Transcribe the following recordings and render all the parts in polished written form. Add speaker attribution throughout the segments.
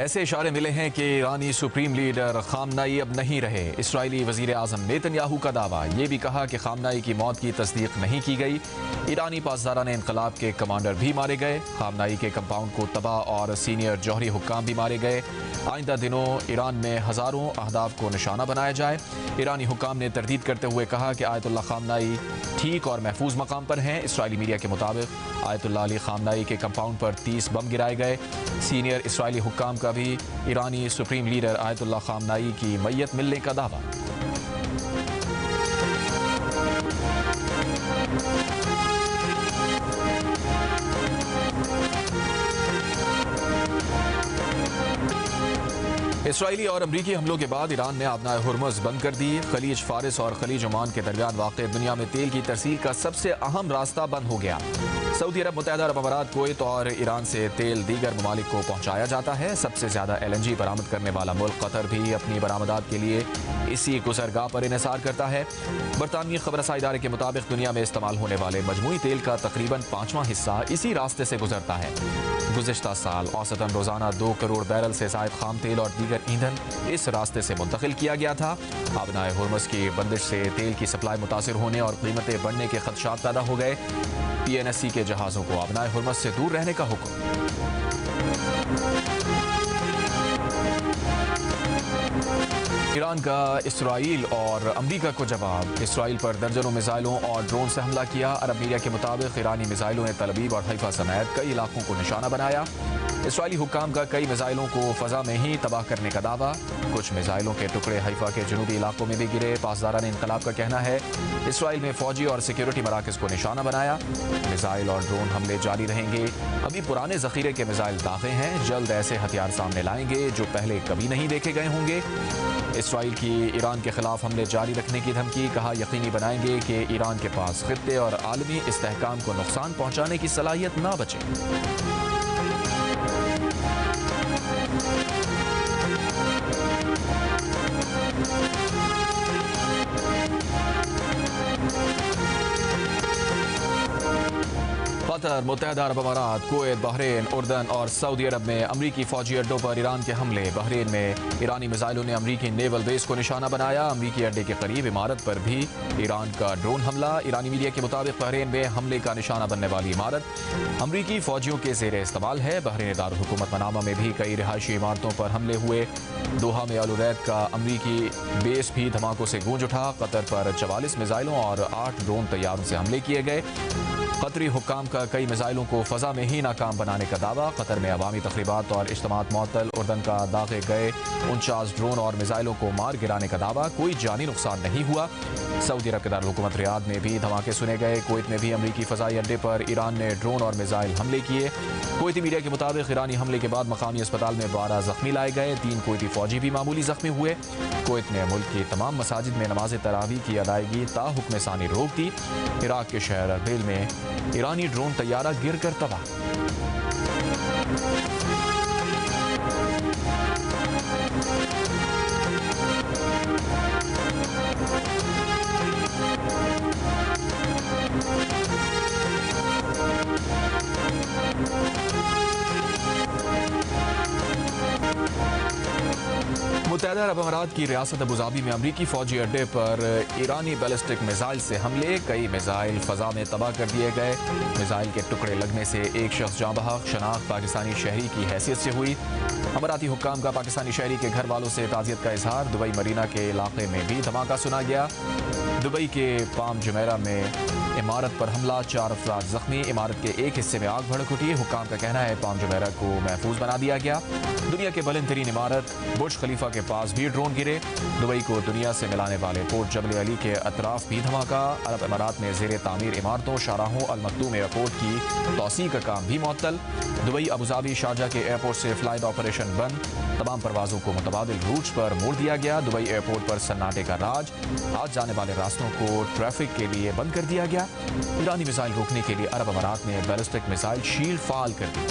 Speaker 1: ایسے اشارے ملے ہیں کہ ایرانی سپریم لیڈر خامنائی اب نہیں رہے۔ اسرائیلی وزیر اعظم نیتن یاہو کا دعویٰ، یہ بھی کہا کہ خامنائی کی موت کی تصدیق نہیں کی گئی۔ ایرانی پاسداران انقلاب کے کمانڈر بھی مارے گئے۔ خامنائی کے کمپاؤنڈ کو تباہ اور سینئر جوہری حکام بھی مارے گئے۔ آئندہ دنوں ایران میں ہزاروں اہداف کو نشانہ بنایا جائے۔ ایرانی حکام نے تردید کرتے ہوئے کہا کہ آیت اللہ خامنائی ٹھیک اور محفوظ مقام پر ہیں۔ اسرائیلی میڈیا کے مطابق آیت اللہ علی خامنائی کے کمپاؤنڈ پر 30 بم گرائے گئے۔ سینئر اسرائیلی حکام کا بھی ایرانی سپریم لیڈر آیت اللہ خامنائی کی میت ملنے کا دعویٰ۔ اسرائیلی اور امریکی حملوں کے بعد ایران نے آبنائے ہرمز بند کر دی۔ خلیج فارس اور خلیج عمان کے درمیان واقع دنیا میں تیل کی ترسیل کا سب سے اہم راستہ بند ہو گیا۔ سعودی عرب، متحدہ عرب امارات، کویت اور ایران سے تیل دیگر ممالک کو پہنچایا جاتا ہے۔ سب سے زیادہ LNG برآمد کرنے والا ملک قطر بھی اپنی برآمدات کے لیے اسی گزرگاہ پر انحصار کرتا ہے۔ برطانوی خبر رساں ادارے کے مطابق دنیا میں استعمال ہونے والے مجموعی تیل کا تقریباً 5واں حصہ اسی راستے سے گزرتا ہے۔ گزشتہ سال اوسطاً روزانہ 2 کروڑ بیرل سے زائد خام تیل اور دیگر ایندھن اس راستے سے منتقل کیا گیا تھا۔ آبنائے ہرمز کی بندش سے تیل کی سپلائی متاثر ہونے اور قیمتیں بڑھنے کے خدشات پیدا ہو گئے۔ PNSC کے جہازوں کو آبنائے ہرمز سے دور رہنے کا حکم۔ ایران کا اسرائیل اور امریکہ کو جواب۔ اسرائیل پر درجنوں میزائلوں اور ڈرون سے حملہ کیا۔ عرب میڈیا کے مطابق ایرانی میزائلوں نے تل ابیب اور حیفا سمیت کئی علاقوں کو نشانہ بنایا۔ اسرائیلی حکام کا کئی میزائلوں کو فضا میں ہی تباہ کرنے کا دعویٰ۔ کچھ میزائلوں کے ٹکڑے حیفا کے جنوبی علاقوں میں بھی گرے۔ پاسداران انقلاب کا کہنا ہے اسرائیل میں فوجی اور سیکیورٹی مراکز کو نشانہ بنایا۔ میزائل اور ڈرون حملے جاری رہیں گے۔ ابھی پرانے ذخیرے کے میزائل داغے ہیں۔ جلد ایسے ہتھیار سامنے لائیں گے جو پہلے کبھی نہیں دیکھے گئے ہوں گے۔ اسرائیل کی ایران کے خلاف حملے جاری رکھنے کی دھمکی، کہا یقینی بنائیں گے کہ ایران کے پاس خطے اور عالمی استحکام کو نقصان پہنچانے کی صلاحیت نہ بچے۔ قطر، متحدہ عرب امارات، کویت، بحرین، اردن اور سعودی عرب میں امریکی فوجی اڈوں پر ایران کے حملے۔ بحرین میں ایرانی میزائلوں نے امریکی نیول بیس کو نشانہ بنایا۔ امریکی اڈے کے قریب عمارت پر بھی ایران کا ڈرون حملہ۔ ایرانی میڈیا کے مطابق بحرین میں حملے کا نشانہ بننے والی عمارت امریکی فوجیوں کے زیر استعمال ہے۔ بحرین دارالحکومت منامہ میں بھی کئی رہائشی عمارتوں پر حملے ہوئے۔ دوحہ میں الوریت کا امریکی بیس بھی دھماکوں سے گونج اٹھا۔ قطر پر 44 میزائلوں اور 8 ڈرون طیاروں سے حملے کیے گئے۔ قطری حکام کا کئی میزائلوں کو فضا میں ہی ناکام بنانے کا دعویٰ۔ قطر میں عوامی تقریبات اور اجتماعات معطل۔ اردن کا داغے گئے 49 ڈرون اور میزائلوں کو مار گرانے کا دعویٰ۔ کوئی جانی نقصان نہیں ہوا۔ سعودی عرب کے دارالحکومت ریاض میں بھی دھماکے سنے گئے۔ کویت میں بھی امریکی فضائی اڈے پر ایران نے ڈرون اور میزائل حملے کیے۔ کویتی میڈیا کے مطابق ایرانی حملے کے بعد مقامی اسپتال میں 12 زخمی لائے گئے۔ 3 کویتی فوجی بھی معمولی زخمی ہوئے۔ کویت نے ملک کی تمام مساجد میں نماز تراویح کی ادائیگی تا حکم ثانی روک دی۔ عراق کے شہر اربیل میں ایرانی ڈرون طیارہ گر کر تباہ۔ متحدہ عرب امارات کی ریاست ابوظہبی میں امریکی فوجی اڈے پر ایرانی بیلسٹک میزائل سے حملے۔ کئی میزائل فضا میں تباہ کر دیے گئے۔ میزائل کے ٹکڑے لگنے سے ایک شخص جاں بحق۔ شناخت پاکستانی شہری کی حیثیت سے ہوئی۔ اماراتی حکام کا پاکستانی شہری کے گھر والوں سے تعزیت کا اظہار۔ دبئی مرینا کے علاقے میں بھی دھماکہ سنا گیا۔ دبئی کے پام جمیرہ میں عمارت پر حملہ، 4 افراد زخمی۔ عمارت کے ایک حصے میں آگ بھڑک اٹھی۔ حکام کا کہنا ہے پام جمیرہ کو محفوظ بنا دیا گیا۔ دنیا کے بلند ترین عمارت برج خلیفہ کے پاس بھی ڈرون گرے۔ دبئی کو دنیا سے ملانے والے پورٹ جبل علی کے اطراف بھی دھماکہ۔ عرب امارات میں زیر تعمیر عمارتوں، شاہراہوں، المکتوم ایئرپورٹ کی توسیع کا کام بھی معطل۔ دبئی، ابوظہبی، شارجہ کے ایئرپورٹ سے فلائٹ آپریشن بند۔ تمام پروازوں کو متبادل روٹس پر موڑ دیا گیا۔ دبئی ایئرپورٹ پر سناٹے کا راج۔ آج جانے والے راستوں کو ٹریفک کے لیے بند کر دیا گیا۔ ایرانی میزائل روکنے کے لیے عرب امارات نے بیلسٹک میزائل شیلڈ فعال کر دی۔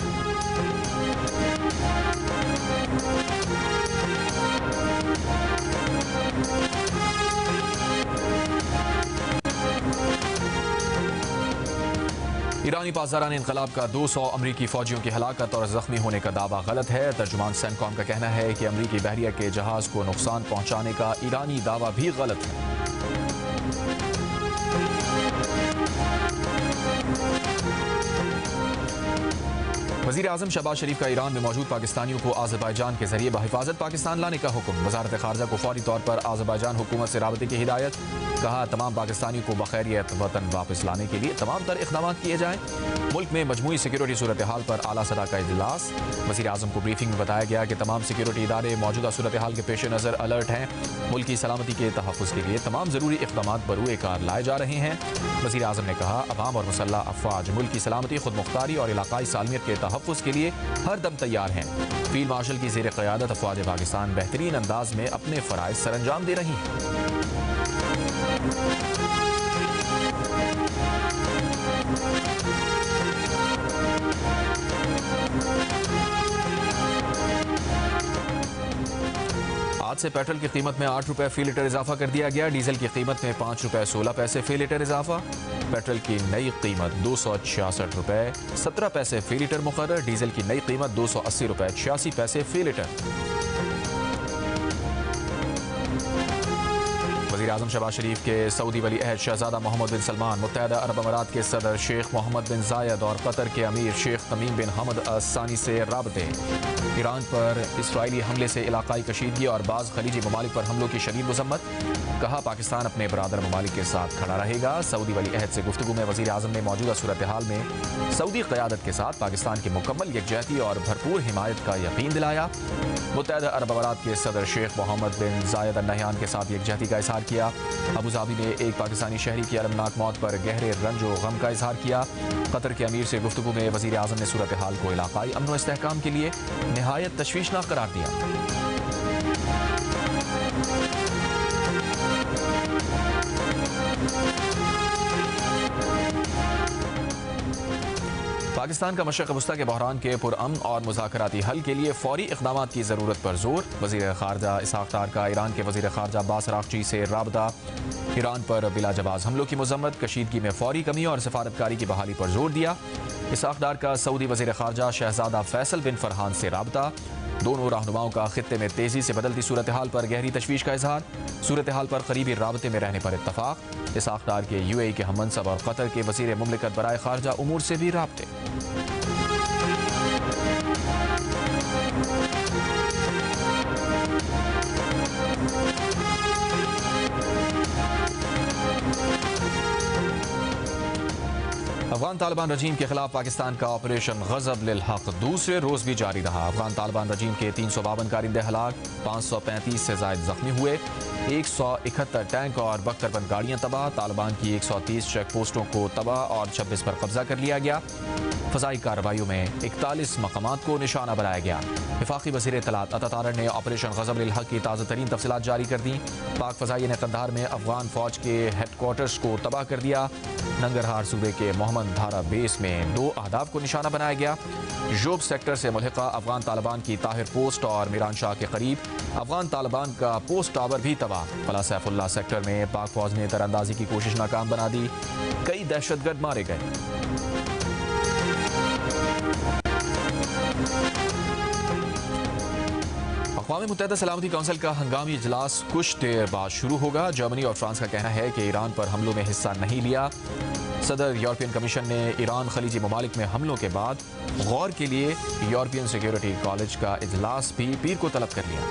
Speaker 1: ایرانی پاسداران انقلاب کا 200 امریکی فوجیوں کی ہلاکت اور زخمی ہونے کا دعویٰ غلط ہے۔ ترجمان سینکوم کا کہنا ہے کہ امریکی بحریہ کے جہاز کو نقصان پہنچانے کا ایرانی دعویٰ بھی غلط ہے۔ وزیر اعظم شہباز شریف کا ایران میں موجود پاکستانیوں کو آذربائیجان کے ذریعے بحفاظت پاکستان لانے کا حکم۔ وزارت خارجہ کو فوری طور پر آذربائیجان حکومت سے رابطے کی ہدایت۔ کہا تمام پاکستانیوں کو بخیریت وطن واپس لانے کے لیے تمام تر اقدامات کیے جائیں۔ ملک میں مجموعی سیکیورٹی صورتحال پر اعلیٰ سطح کا اجلاس۔ وزیر اعظم کو بریفنگ میں بتایا گیا کہ تمام سیکیورٹی ادارے موجودہ صورتحال کے پیش نظر الرٹ ہیں۔ ملک کی سلامتی کے تحفظ کے لیے تمام ضروری اقدامات بروئے کار لائے جا رہے ہیں۔ وزیر اعظم نے کہا عوام اور مسلح افواج ملک کی سلامتی، خود مختاری اور علاقائی سالمیت کے تحفظ کے لیے ہر دم تیار ہیں۔ فیلڈ مارشل کی زیر قیادت افواج پاکستان بہترین انداز میں اپنے فرائض سر انجام دے رہی ہیں۔ آج سے پیٹرول کی قیمت میں 8 روپے فی لیٹر اضافہ کر دیا گیا۔ ڈیزل کی قیمت میں 5 روپے 16 پیسے فی لیٹر اضافہ۔ پیٹرول کی نئی قیمت 266 روپے 17 پیسے فی لیٹر مقرر۔ ڈیزل کی نئی قیمت 280 روپے 86 پیسے فی لیٹر۔ وزیر اعظم شہباز شریف کے سعودی ولی عہد شہزادہ محمد بن سلمان، متحدہ عرب امارات کے صدر شیخ محمد بن زاید اور قطر کے امیر شیخ تمیم بن حمد الثانی سے رابطے۔ ایران پر اسرائیلی حملے سے علاقائی کشیدگی اور بعض خلیجی ممالک پر حملوں کی شدید مذمت۔ کہا پاکستان اپنے برادر ممالک کے ساتھ کھڑا رہے گا۔ سعودی ولی عہد سے گفتگو میں وزیر اعظم نے موجودہ صورتحال میں سعودی قیادت کے ساتھ پاکستان کی مکمل یکجہتی اور بھرپور حمایت کا یقین دلایا۔ متحدہ عرب امارات کے صدر شیخ محمد بن زاید ال نہیان کے ساتھ یکجہتی کا اظہار کیا۔ ابوظہبی میں ایک پاکستانی شہری کی المناک موت پر گہرے رنج و غم کا اظہار کیا۔ قطر کے امیر سے گفتگو میں وزیر اعظم نے صورتحال کو علاقائی امن و استحکام کے لیے نہایت تشویشناک قرار دیا۔ پاکستان کا مشرق وسطیٰ کے بحران کے پرامن اور مذاکراتی حل کے لیے فوری اقدامات کی ضرورت پر زور۔ وزیر خارجہ اسحاق ڈار کا ایران کے وزیر خارجہ عباس اراغچی سے رابطہ۔ ایران پر بلا جواز حملوں کی مذمت، کشیدگی میں فوری کمی اور سفارتکاری کی بحالی پر زور دیا۔ اسحاق ڈار کا سعودی وزیر خارجہ شہزادہ فیصل بن فرحان سے رابطہ۔ دونوں رہنماؤں کا خطے میں تیزی سے بدلتی صورتحال پر گہری تشویش کا اظہار، صورتحال پر قریبی رابطے میں رہنے پر اتفاق۔ اسحاق ڈار کے UAE کے ہم منصب اور قطر کے وزیر مملکت برائے خارجہ امور سے بھی رابطے۔ افغان طالبان رجیم کے خلاف پاکستان کا آپریشن غضب للحق دوسرے روز بھی جاری رہا۔ افغان طالبان رجیم کے 352 کارندے ہلاک، 535 سے زائد زخمی ہوئے، 171 ٹینک اور 72 بند گاڑیاں تباہ۔ طالبان کی 130 چیک پوسٹوں کو تباہ اور 26 پر قبضہ کر لیا گیا۔ فضائی کارروائیوں میں 41 مقامات کو نشانہ بنایا گیا۔ وفاقی وزیر اطلاعات عطا طارق نے آپریشن غضب للحق کی تازہ ترین تفصیلات جاری کر دیں۔ پاک فضائیہ نے قندھار میں افغان فوج کے ہیڈ کوارٹرز کو تباہ کر دیا۔ ننگرہار صوبے کے محمد دھارا بیس میں 2 اہداف کو نشانہ بنایا گیا۔ جوب سیکٹر سے ملحقہ افغان طالبان کی طاہر پوسٹ اور میران شاہ کے قریب افغان طالبان کا پوسٹ ٹاور بھی تباہ۔ قلعہ سیف اللہ سیکٹر میں پاک فوج نے تیر اندازی کی کوشش ناکام بنا دی، کئی دہشت گرد مارے گئے۔ اقوام متحدہ سلامتی کونسل کا ہنگامی اجلاس کچھ دیر بعد شروع ہوگا۔ جرمنی اور فرانس کا کہنا ہے کہ ایران پر حملوں میں حصہ نہیں لیا۔ صدر یورپین کمیشن نے ایران خلیجی ممالک میں حملوں کے بعد غور کے لیے یورپین سیکیورٹی کالج کا اجلاس بھی پیر کو طلب کر لیا۔